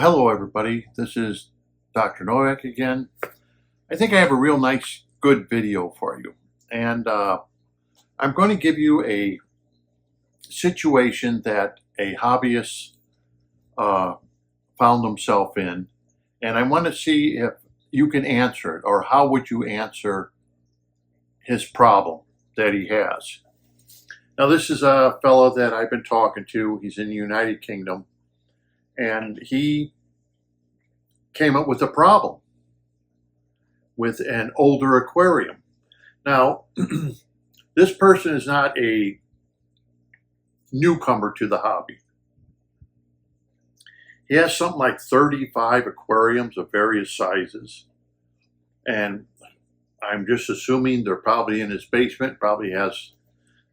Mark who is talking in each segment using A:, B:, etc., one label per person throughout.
A: Hello everybody, this is Dr. Novak again. I think I have a real nice, good video for you. And I'm going to give you a situation that a hobbyist found himself in. And I want to see if you can answer it, or how would you answer his problem that he has. Now this is a fellow that I've been talking to. He's in the United Kingdom. And he came up with a problem with an older aquarium. Now, this person is not a newcomer to the hobby. He has something like 35 aquariums of various sizes. And I'm just assuming they're probably in his basement, probably has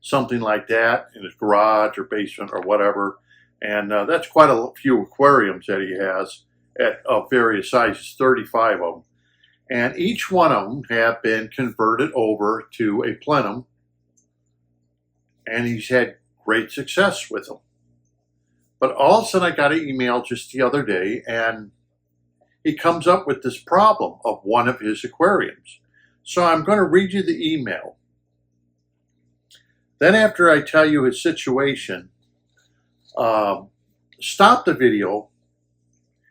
A: something like that in his garage or basement or whatever. And that's quite a few aquariums that he has of various sizes, 35 of them. And each one of them have been converted over to a plenum. And he's had great success with them. But all of a sudden I got an email just the other day, and he comes up with this problem of one of his aquariums. So I'm going to read you the email. Then after I tell you his situation, stop the video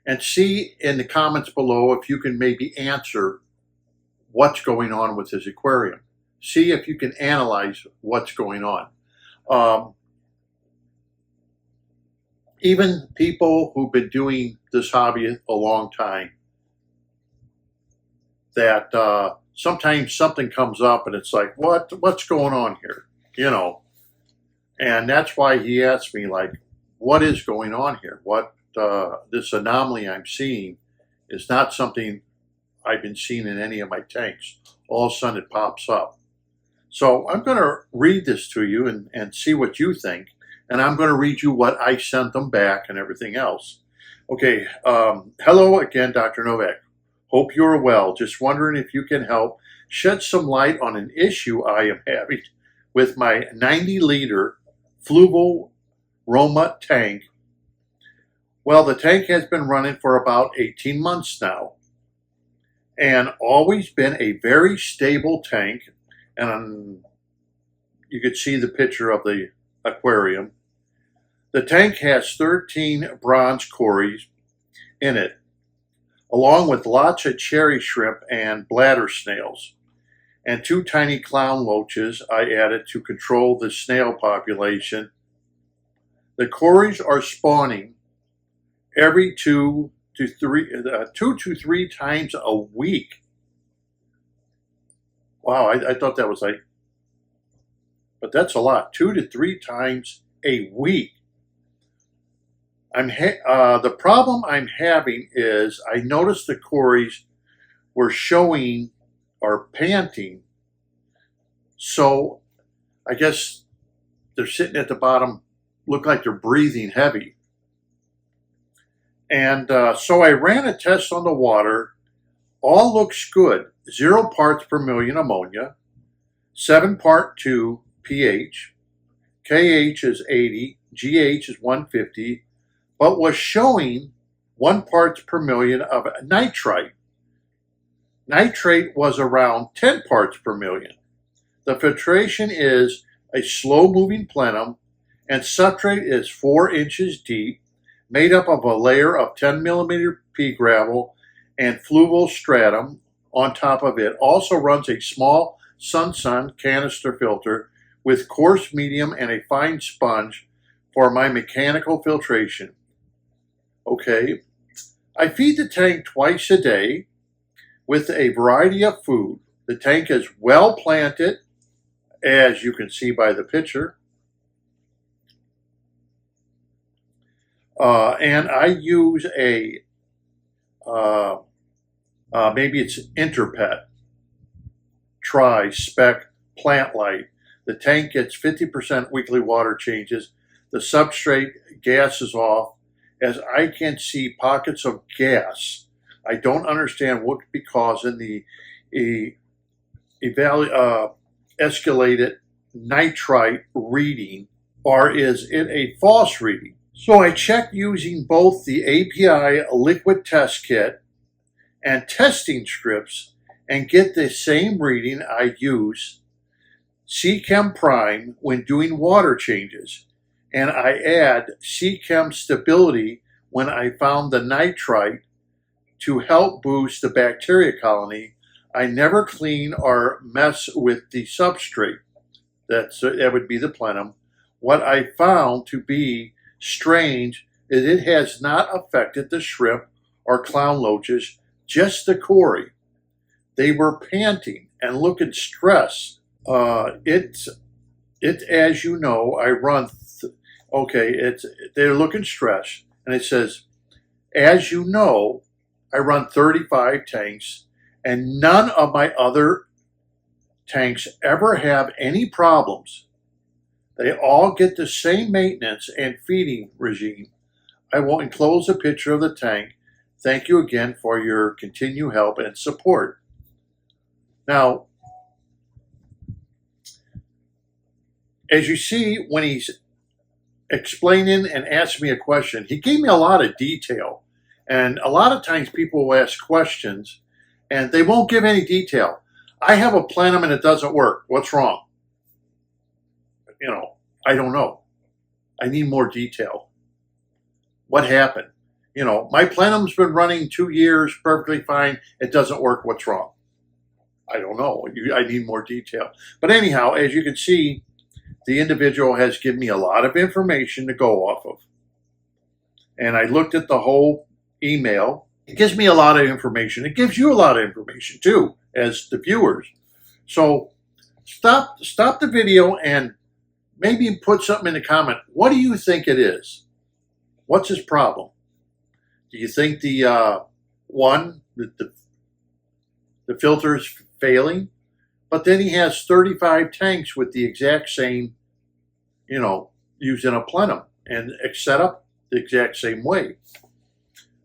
A: and see in the comments below if you can maybe answer what's going on with his aquarium. See if you can analyze what's going on. Even people who've been doing this hobby a long time, that sometimes something comes up and it's like, what's going on here? You know, and that's why he asked me, like, what is going on here? This anomaly I'm seeing is not something I've been seeing in any of my tanks. All of a sudden it pops up. So I'm going to read this to you and see what you think. And I'm going to read you what I sent them back and everything else. Okay, hello again, Dr. Novak. Hope you're well. Just wondering if you can help shed some light on an issue I am having with my 90-liter Fluval Roma tank. Well, the tank has been running for about 18 months now, and always been a very stable tank. And you could see the picture of the aquarium. The tank has 13 bronze cories in it, along with lots of cherry shrimp and bladder snails, and 2 tiny clown loaches I added to control the snail population. The cories are spawning every 2 to 3 times a week. Wow, I thought that was like, but that's a lot. 2 to 3 times a week. The problem I'm having is I noticed the cories were showing or panting. So I guess they're sitting at the bottom, look like they're breathing heavy. And so I ran a test on the water. All looks good. 0 parts per million ammonia, 7 part 2 pH, KH is 80, GH is 150, but was showing 1 parts per million of nitrite. Nitrate was around 10 parts per million. The filtration is a slow-moving plenum, and substrate is 4 inches deep, made up of a layer of 10 millimeter pea gravel and fluval stratum on top of it. Also runs a small Sun canister filter with coarse medium and a fine sponge for my mechanical filtration. Okay, I feed the tank twice a day with a variety of food. The tank is well planted, as you can see by the picture. And I use a, maybe it's Interpet Tri-Spec Plant Light. The tank gets 50% weekly water changes. The substrate gas is off, as I can see pockets of gas. I don't understand what could be causing the escalated nitrite reading, or is it a false reading? So I checked using both the API liquid test kit and testing strips and get the same reading I use Seachem Prime when doing water changes. And I add Seachem Stability when I found the nitrite to help boost the bacteria colony. I never clean or mess with the substrate. That would be the plenum. What I found to be strange is it has not affected the shrimp or clown loaches, just the cory. They were panting and looking stressed. It's as you know, I run. They're looking stressed, and it says, as you know, I run 35 tanks, and none of my other tanks ever have any problems. They all get the same maintenance and feeding regime. I will enclose a picture of the tank. Thank you again for your continued help and support. Now, as you see, when he's explaining and asking me a question, he gave me a lot of detail. And a lot of times people will ask questions and they won't give any detail. I have a plenum and it doesn't work. What's wrong? I don't know. I need more detail. What happened? My plenum's been running 2 years perfectly fine. It doesn't work. What's wrong? I don't know. I need more detail. But anyhow, as you can see, the individual has given me a lot of information to go off of. And I looked at the whole email. It gives me a lot of information. It gives you a lot of information too, as the viewers. So stop the video and maybe put something in the comment. What do you think it is? What's his problem? Do you think the filter's failing? But then he has 35 tanks with the exact same, using a plenum and set up the exact same way.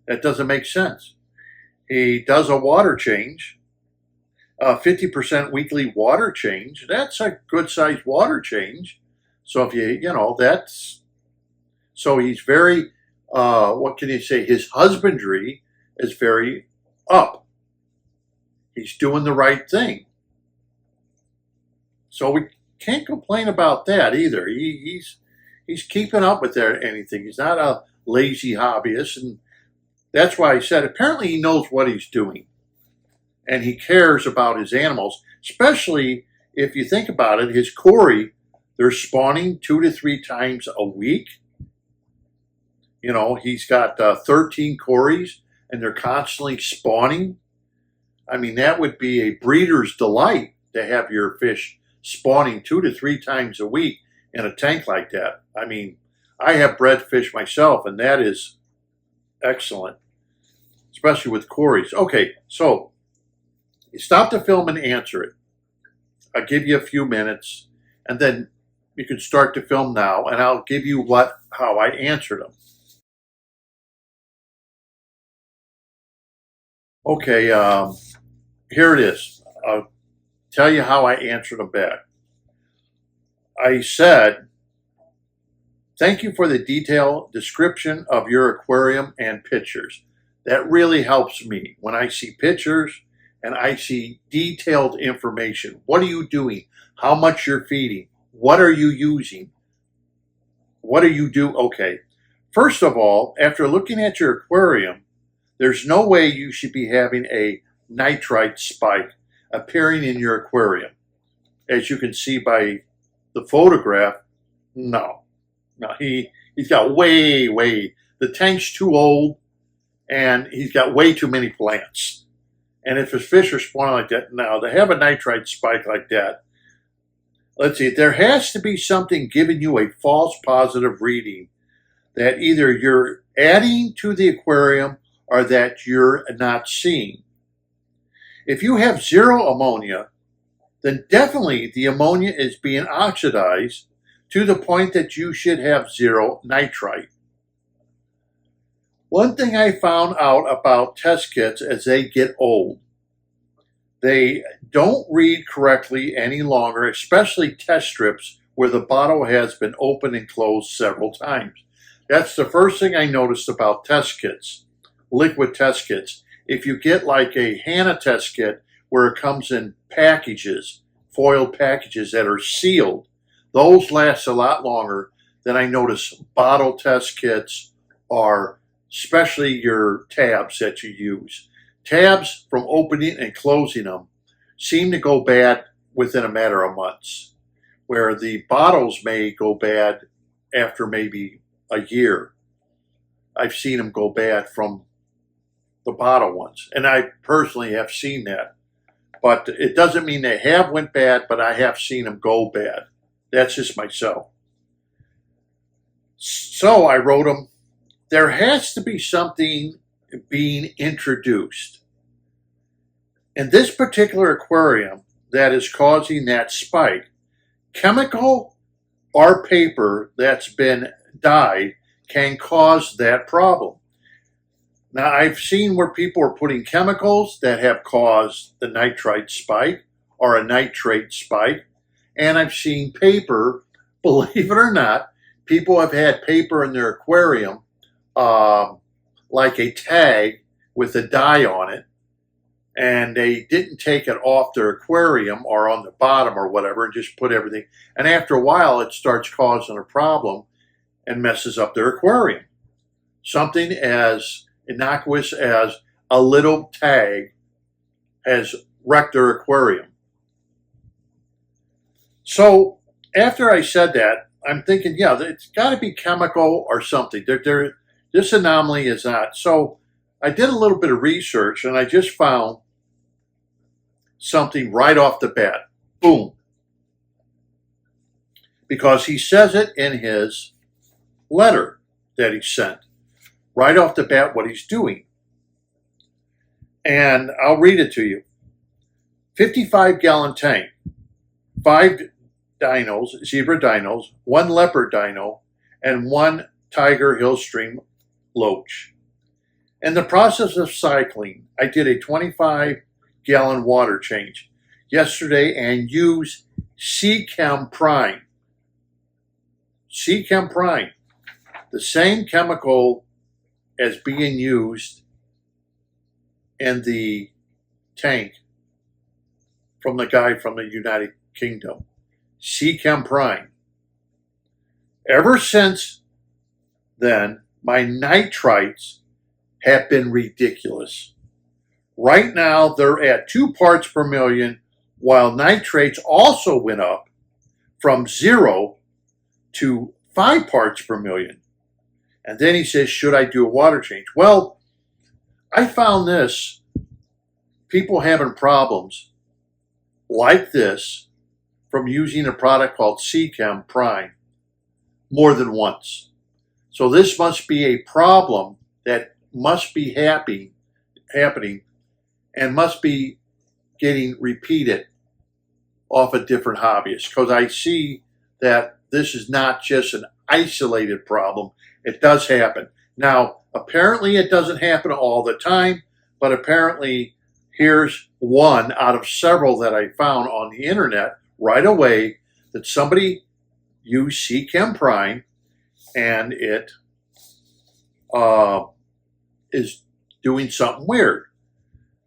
A: That doesn't make sense. He does a water change, 50% weekly water change. That's a good sized water change. So if so he's very, what can you say? His husbandry is very up. He's doing the right thing. So we can't complain about that either. He's keeping up with anything. He's not a lazy hobbyist, and that's why I said apparently he knows what he's doing, and he cares about his animals. Especially if you think about it, his cory, they're spawning 2 to 3 times a week. He's got 13 cories, and they're constantly spawning. I mean, that would be a breeder's delight to have your fish spawning 2 to 3 times a week in a tank like that. I mean, I have bred fish myself, and that is excellent, especially with cories. Okay, so stop the film and answer it. I'll give you a few minutes, and then you can start to film now, and I'll give you how I answered them. Okay, here it is. I'll tell you how I answered them back. I said, thank you for the detailed description of your aquarium and pictures. That really helps me when I see pictures and I see detailed information. What are you doing? How much you're feeding? What are you using? What do you do? Okay. First of all, after looking at your aquarium, there's no way you should be having a nitrite spike appearing in your aquarium. As you can see by the photograph, no, he's got way, the tank's too old, and he's got way too many plants. And if his fish are spawning like that, now to have a nitrite spike like that, let's see, there has to be something giving you a false positive reading that either you're adding to the aquarium or that you're not seeing. If you have 0 ammonia, then definitely the ammonia is being oxidized to the point that you should have 0 nitrite. One thing I found out about test kits as they get old, they don't read correctly any longer, especially test strips where the bottle has been opened and closed several times. That's the first thing I noticed about test kits, liquid test kits. If you get like a Hannah test kit where it comes in packages, foil packages that are sealed, those last a lot longer than I notice bottle test kits are, especially your tabs that you use. Tabs, from opening and closing them, seem to go bad within a matter of months, where the bottles may go bad after maybe a year. I've seen them go bad from the bottle ones, and I personally have seen that. But it doesn't mean they have went bad, but I have seen them go bad. That's just myself. So I wrote them, there has to be something being introduced in this particular aquarium that is causing that spike. Chemical or paper that's been dyed can cause that problem. Now, I've seen where people are putting chemicals that have caused the nitrite spike or a nitrate spike, and I've seen paper, believe it or not, people have had paper in their aquarium, like a tag with a dye on it, and they didn't take it off their aquarium or on the bottom or whatever and just put everything. And after a while, it starts causing a problem and messes up their aquarium. Something as innocuous as a little tag has wrecked their aquarium. So after I said that, I'm thinking, yeah, it's got to be chemical or something. This anomaly is not. So I did a little bit of research, and I just found something right off the bat. Boom. Because he says it in his letter that he sent. Right off the bat what he's doing. And I'll read it to you. 55-gallon tank. 5 dinos, Zebra Danios, 1 Leopard Danio, and 1 Tiger Hillstream Loach. In the process of cycling, I did a 25-gallon water change yesterday and used Seachem Prime. Seachem Prime, the same chemical as being used in the tank from the guy from the United Kingdom. Seachem Prime. Ever since then, my nitrites have been ridiculous. Right now, they're at 2 parts per million, while nitrates also went up from 0 to 5 parts per million. And then he says, should I do a water change? Well, I found this, people having problems like this from using a product called Seachem Prime more than once. So this must be a problem that must be happening and must be getting repeated off of different hobbyists, because I see that this is not just an isolated problem. It does happen. Now, apparently it doesn't happen all the time, but apparently here's one out of several that I found on the internet right away that somebody used Seachem Prime and it is doing something weird.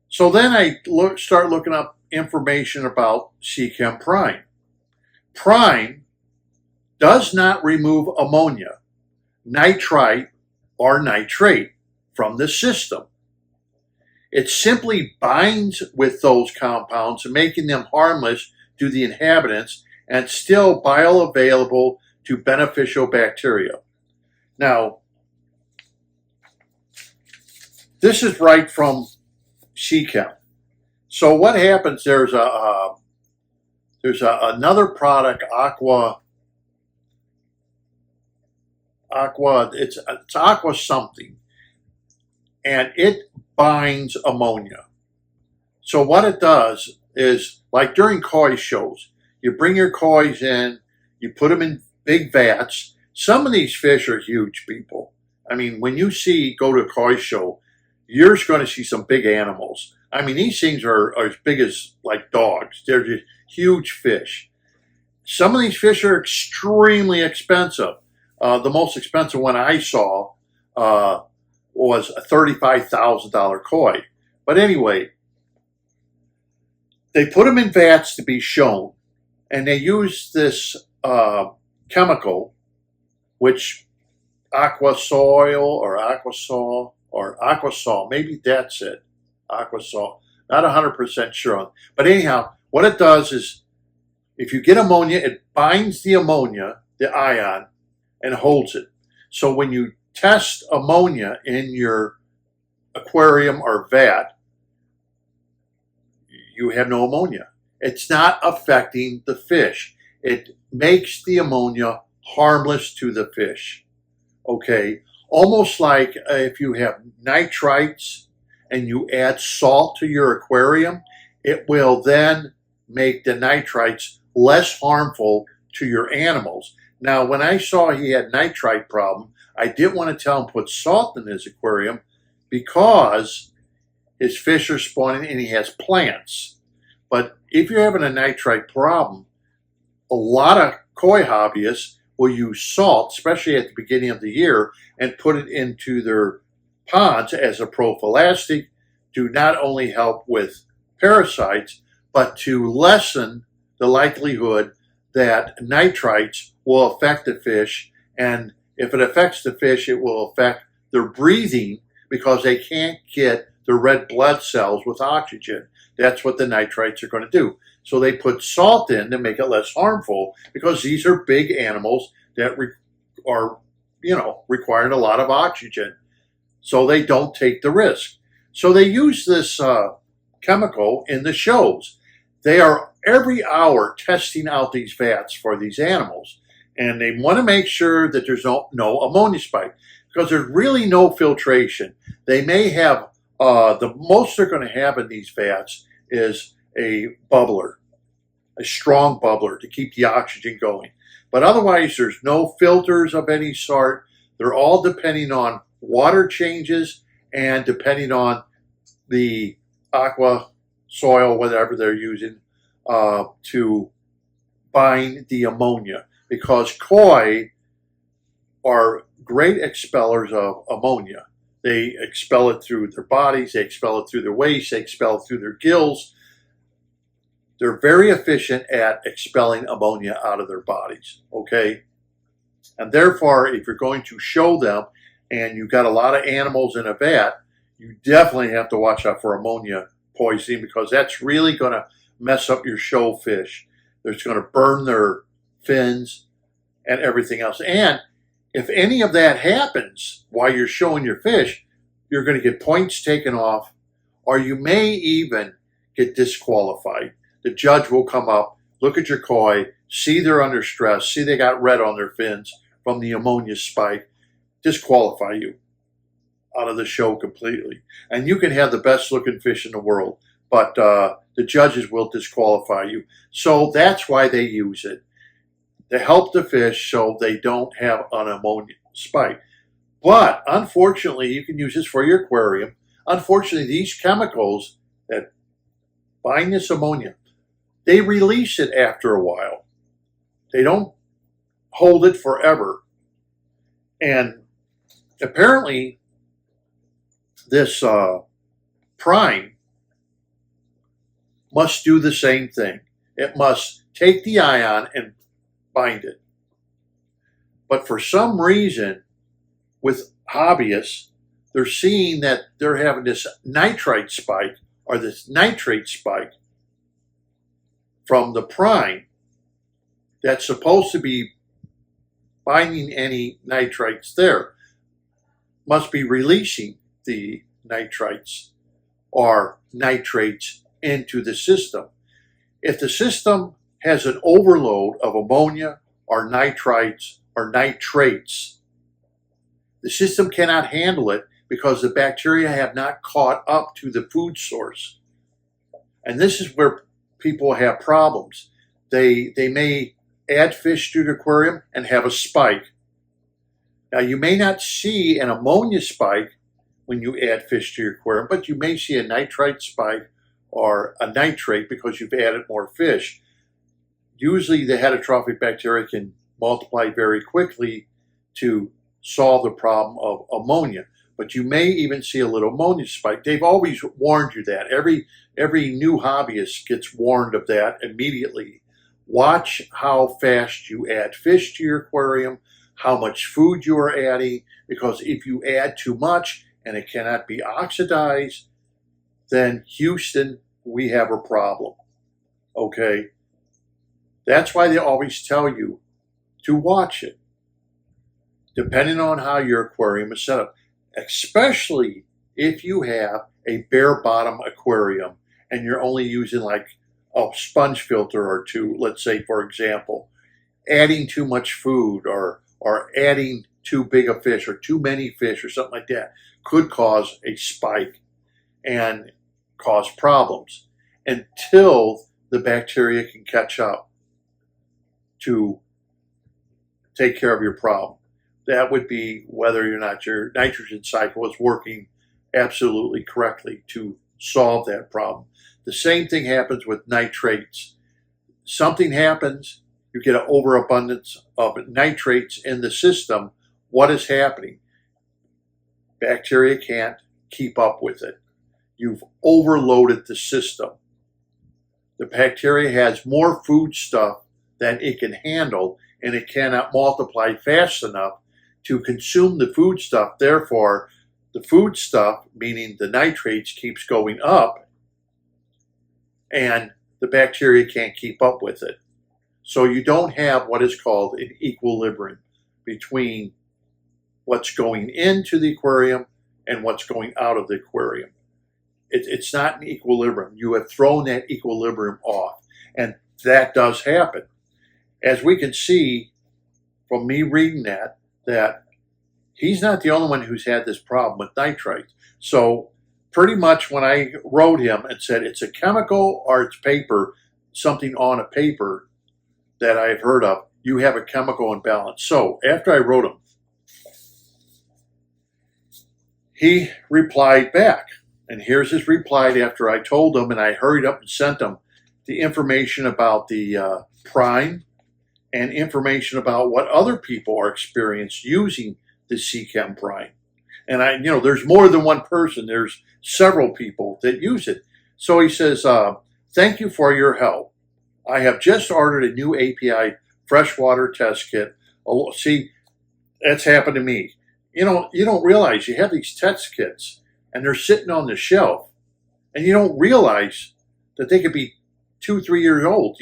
A: So then I start looking up information about Seachem Prime. Prime does not remove ammonia, nitrite, or nitrate from the system. It simply binds with those compounds, making them harmless to the inhabitants and still bioavailable to beneficial bacteria. Now, this is right from Seachem. So what happens? There's another product, Aqua. It's Aqua something, and it binds ammonia. So what it does is, like during koi shows, you bring your kois in, you put them in big vats. Some of these fish are huge, people. I mean, when you go to a koi show, you're going to see some big animals. I mean, these things are as big as like dogs. They're just huge fish. Some of these fish are extremely expensive, The most expensive one I saw was a $35,000 koi. But anyway, they put them in vats to be shown, and they use this chemical, which aquasol, maybe that's it, aquasol. Not 100% sure. But anyhow, what it does is, if you get ammonia, it binds the ammonia, the ion, and holds it. So when you test ammonia in your aquarium or vat, you have no ammonia. It's not affecting the fish. It makes the ammonia harmless to the fish. Okay? Almost like if you have nitrites and you add salt to your aquarium, it will then make the nitrites less harmful to your animals. Now, when I saw he had nitrite problem, I didn't want to tell him put salt in his aquarium because his fish are spawning and he has plants. But if you're having a nitrite problem, a lot of koi hobbyists will use salt, especially at the beginning of the year, and put it into their ponds as a prophylactic to not only help with parasites, but to lessen the likelihood that nitrites will affect the fish. And if it affects the fish, it will affect their breathing because they can't get the red blood cells with oxygen. That's what the nitrites are going to do. So they put salt in to make it less harmful because these are big animals that are, requiring a lot of oxygen. So they don't take the risk. So they use this chemical in the shows. They are every hour testing out these vats for these animals. And they want to make sure that there's no ammonia spike because there's really no filtration. They may have, the most they're going to have in these vats is a bubbler, a strong bubbler to keep the oxygen going. But otherwise, there's no filters of any sort. They're all depending on water changes and depending on the aqua soil, whatever they're using, to bind the ammonia. Because koi are great expellers of ammonia. They expel it through their bodies, they expel it through their waste, they expel it through their gills. They're very efficient at expelling ammonia out of their bodies, okay? And therefore, if you're going to show them and you've got a lot of animals in a vat, you definitely have to watch out for ammonia poisoning because that's really going to mess up your show fish. It's going to burn their fins and everything else. And if any of that happens while you're showing your fish, you're going to get points taken off, or you may even get disqualified. The judge will come up, look at your koi, see they're under stress, see they got red on their fins from the ammonia spike, disqualify you out of the show completely. And you can have the best looking fish in the world, but the judges will disqualify you. So that's why they use it, to help the fish so they don't have an ammonia spike. But unfortunately, you can use this for your aquarium. Unfortunately, these chemicals that bind this ammonia, they release it after a while. They don't hold it forever. And apparently, this Prime must do the same thing. It must take the ion and bind it. But for some reason, with hobbyists, they're seeing that they're having this nitrite spike or this nitrate spike from the Prime that's supposed to be binding any nitrites there, must be releasing the nitrites or nitrates into the system. If the system has an overload of ammonia or nitrites or nitrates, the system cannot handle it because the bacteria have not caught up to the food source. And this is where people have problems. They may add fish to the aquarium and have a spike. Now, you may not see an ammonia spike when you add fish to your aquarium, but you may see a nitrite spike or a nitrate because you've added more fish. Usually the heterotrophic bacteria can multiply very quickly to solve the problem of ammonia. But you may even see a little ammonia spike. They've always warned you that. Every new hobbyist gets warned of that immediately. Watch how fast you add fish to your aquarium, how much food you are adding, because if you add too much and it cannot be oxidized, then Houston, we have a problem. Okay? That's why they always tell you to watch it, depending on how your aquarium is set up, especially if you have a bare bottom aquarium and you're only using like a sponge filter or two, let's say, for example. Adding too much food or adding too big a fish or too many fish or something like that could cause a spike and cause problems until the bacteria can catch up to take care of your problem. That would be whether or not your nitrogen cycle is working absolutely correctly to solve that problem. The same thing happens with nitrates. Something happens, you get an overabundance of nitrates in the system. What is happening? Bacteria can't keep up with it. You've overloaded the system. The bacteria has more food stuff than it can handle, and it cannot multiply fast enough to consume the food stuff. Therefore, the food stuff, meaning the nitrates, keeps going up, and the bacteria can't keep up with it. So you don't have what is called an equilibrium between what's going into the aquarium and what's going out of the aquarium. It's not an equilibrium. You have thrown that equilibrium off, and that does happen. As we can see from me reading that he's not the only one who's had this problem with nitrites. So pretty much when I wrote him and said it's a chemical or it's paper, something on a paper that I've heard of, you have a chemical imbalance. So after I wrote him, he replied back. And here's his reply after I told him, and I hurried up and sent him the information about the Prime and information about what other people are experienced using the Seachem Prime. And there's more than one person. There's several people that use it. So he says, thank you for your help. I have just ordered a new API freshwater test kit. See, that's happened to me. You don't realize you have these test kits and they're sitting on the shelf, and you don't realize that they could be 2-3 years old.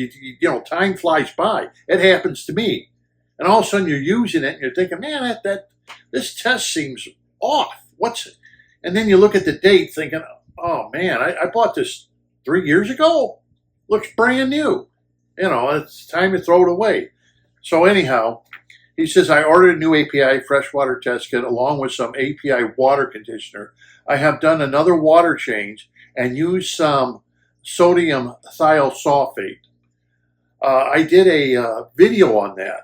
A: Time flies by. It happens to me. And all of a sudden you're using it and you're thinking, man, this test seems off. What's it? And then you look at the date thinking, oh man, I bought this 3 years ago. Looks brand new. It's time to throw it away. So anyhow, he says, I ordered a new API freshwater test kit along with some API water conditioner. I have done another water change and used some sodium thiosulfate. I did a video on that,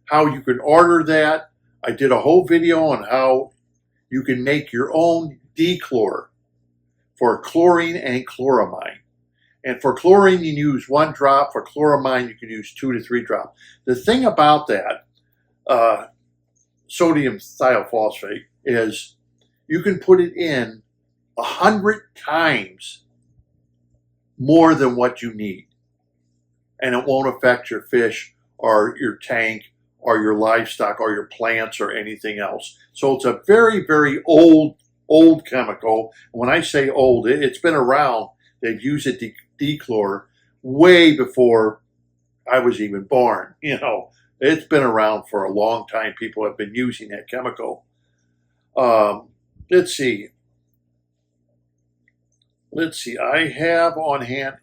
A: how you can order that. I did a whole video on how you can make your own dechlor for chlorine and chloramine. And for chlorine, you use 1 drop. For chloramine, you can use 2 to 3 drops. The thing about that sodium thiophosphate is you can put it in 100 times more than what you need, and it won't affect your fish or your tank or your livestock or your plants or anything else. So it's a very, very old chemical. When I say old, it's been around. They've used it to dechlor way before I was even born. It's been around for a long time. People have been using that chemical. Let's see. I have on hand,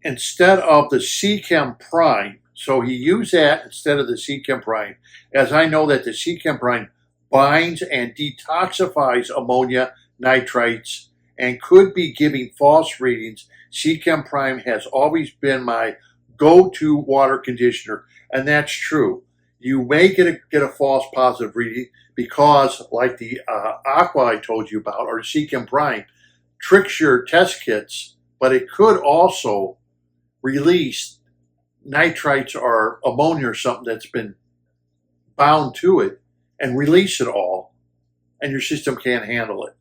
A: instead of the Seachem Prime, so he used that instead of the Seachem Prime, as I know that the Seachem Prime binds and detoxifies ammonia nitrites and could be giving false readings. Seachem Prime has always been my go-to water conditioner, and that's true. You may get a false positive reading because, like the Aqua I told you about, or Seachem Prime, tricks your test kits, but it could also release nitrites or ammonia or something that's been bound to it and release it all, and your system can't handle it.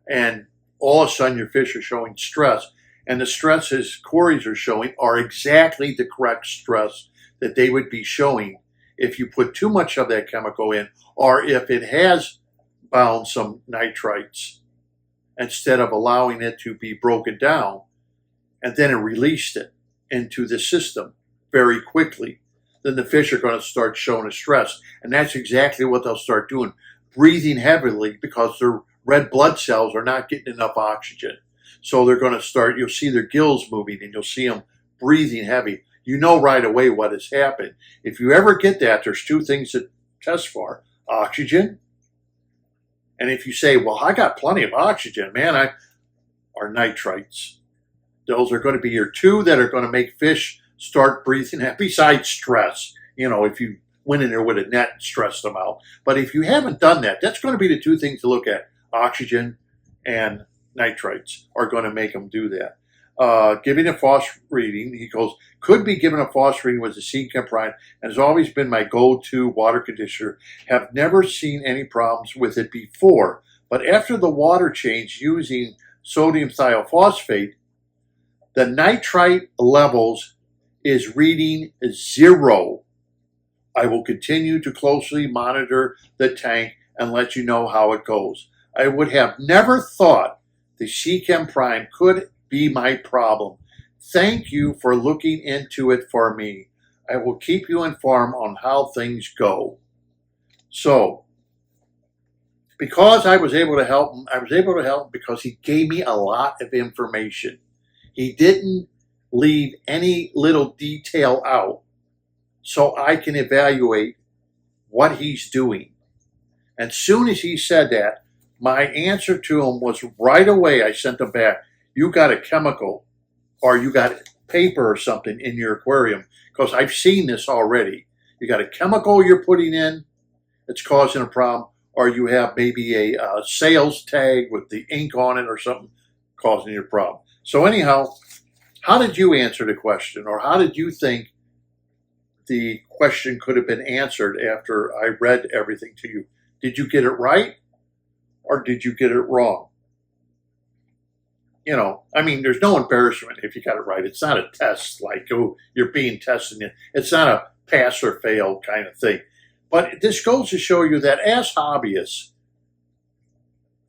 A: And all of a sudden your fish are showing stress. And the stresses Corey's are showing are exactly the correct stress that they would be showing if you put too much of that chemical in, or if it has bound some nitrites instead of allowing it to be broken down, and then it released it into the system very quickly. Then the fish are going to start showing a stress. And that's exactly what they'll start doing, breathing heavily because their red blood cells are not getting enough oxygen. So they're going to start, you'll see their gills moving and you'll see them breathing heavy. You know right away what has happened. If you ever get that, there's two things to test for: oxygen. And if you say, well, I got plenty of oxygen, man, or nitrites. Those are going to be your two that are going to make fish start breathing heavy, besides stress. You know, if you went in there with a net and stressed them out. But if you haven't done that, that's going to be the two things to look at: oxygen and nitrites are going to make them do that. Giving a false reading, he goes, could be given a false reading with the Seachem Prime and has always been my go-to water conditioner. Have never seen any problems with it before, but after the water change using sodium thiophosphate, the nitrite levels is reading 0. I will continue to closely monitor the tank and let you know how it goes. I would have never thought the Seachem Prime could be my problem. Thank you for looking into it for me. I will keep you informed on how things go. So, because I was able to help him, because he gave me a lot of information. He didn't leave any little detail out, so I can evaluate what he's doing. And soon as he said that, my answer to him was right away. I sent him back, you got a chemical or you got paper or something in your aquarium, because I've seen this already. You got a chemical you're putting in, it's causing a problem, or you have maybe a sales tag with the ink on it or something causing your problem. So anyhow, how did you answer the question, or how did you think the question could have been answered after I read everything to you? Did you get it right, or did you get it wrong? You know, I mean, there's no embarrassment if you got it right. It's not a test like, oh, you're being tested. It's not a pass or fail kind of thing. But this goes to show you that as hobbyists,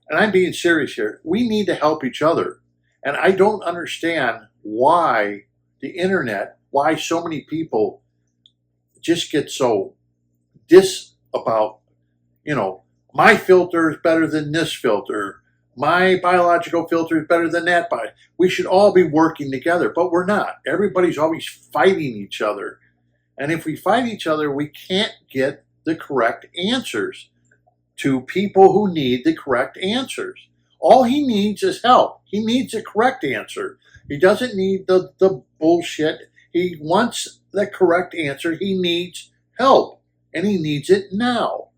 A: and I'm being serious here, we need to help each other. And I don't understand why the internet, why so many people just get so about, you know, my filter is better than this filter. My biological filter is better than that. We should all be working together, but we're not. Everybody's always fighting each other. And if we fight each other, we can't get the correct answers to people who need the correct answers. All he needs is help. He needs a correct answer. He doesn't need the bullshit. He wants the correct answer. He needs help, and he needs it now.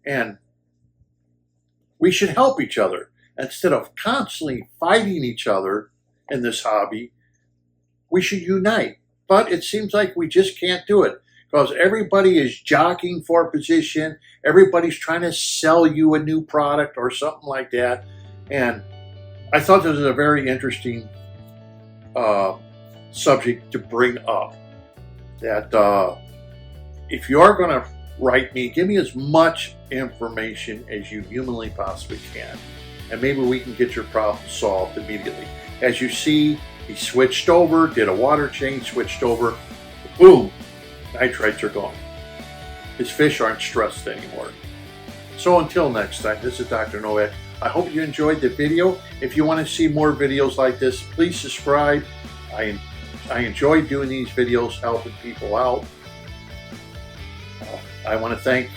A: And we should help each other. Instead of constantly fighting each other in this hobby, we should unite. But it seems like we just can't do it because everybody is jockeying for a position. Everybody's trying to sell you a new product or something like that. And I thought this was a very interesting subject to bring up. That if you are going to write me, give me as much information as you humanly possibly can. And maybe we can get your problem solved immediately. As you see, he switched over, did a water change, switched over, boom, nitrites are gone. His fish aren't stressed anymore. So until next time, this is Dr. Nowak. I hope you enjoyed the video. If you want to see more videos like this, please subscribe. I enjoy doing these videos, helping people out. I want to thank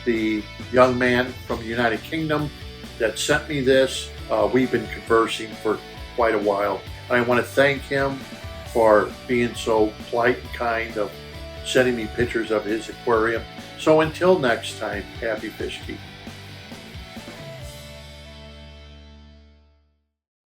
A: the young man from the United Kingdom that sent me this. We've been conversing for quite a while. And I want to thank him for being so polite and kind of sending me pictures of his aquarium. So until next time, happy fish keeping.